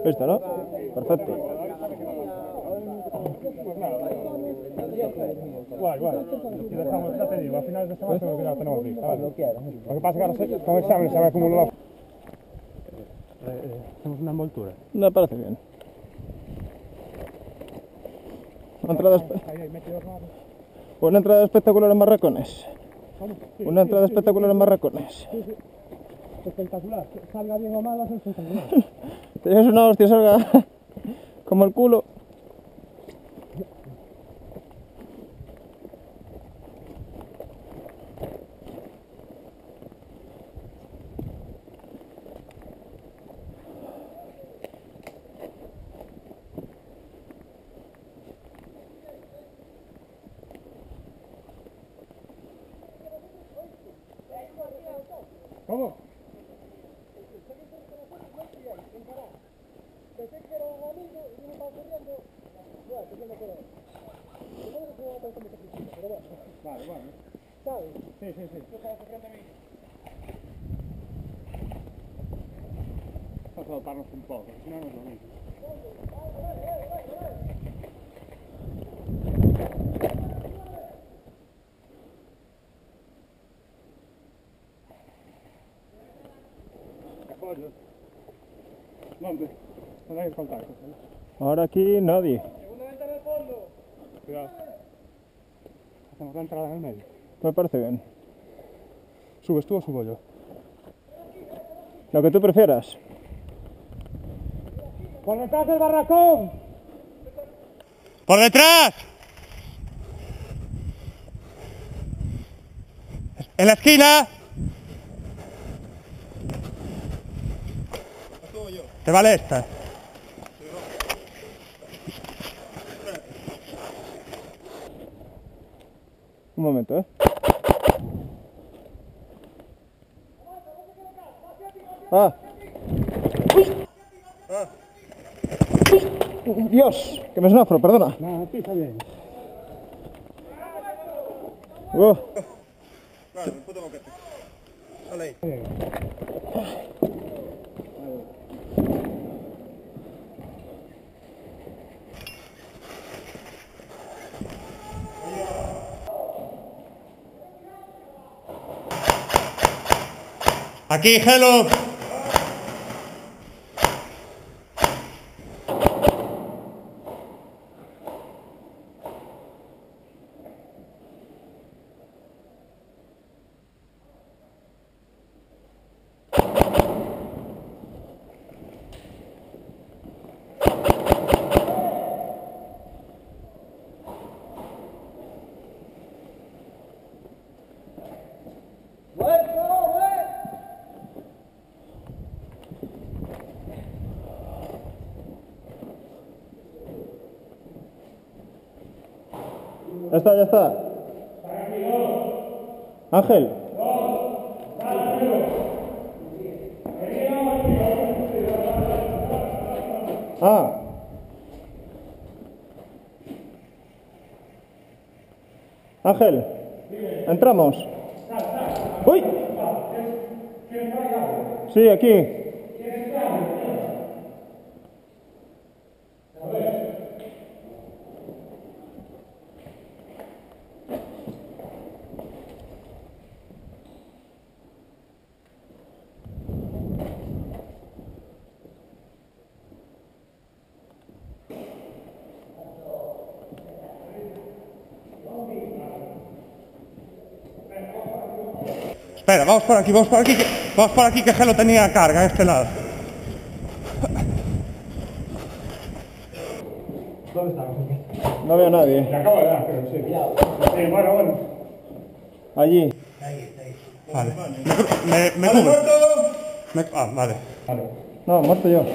¿Listo, no? Perfecto. Igual. Y dejamos, ya te digo, a finales de semana seguro que ya lo tenemos listo. ¿Vale? Lo que pasa es que ahora con exámenes se me acumuló la... hacemos una envoltura. Me parece bien. Una entrada espectacular en Barracones. Una entrada espectacular en Barracones. Espectacular. Salga bien o mal, va a ser espectacular. Te llevas una hostia, salga como el culo. ¿Cómo? Vale. ¿Sabes? Sí. Vamos a soltarnos un poco, si no, no es lo mismo. ¿Qué pollo? ¿Dónde? ¿Dónde hay que faltar? Ahora aquí nadie. Segunda ventana al fondo. Cuidado. Hacemos la entrada en el medio. Me parece bien. ¿Subes tú o subo yo? Lo que tú prefieras. ¡Por detrás del barracón! ¡Por detrás! ¡En la esquina! ¿Te vale esta? Un momento, ¡Ah! ¡Uy! ¡Dios! Que me snafro, perdona. No, aquí está bien. Claro, el puto boquete. Dale ahí. Aquí, hello. Ya está. Ángel. Ah. Ángel. Entramos. ¡Uy! Sí, aquí. Espera, vamos por aquí que Gelo tenía carga a este lado. ¿Dónde estamos? No veo a nadie. Me acabo de dar, pero sí. Sí, bueno. Allí. Vale. Me cubro. Vale. Vale. No, muerto yo.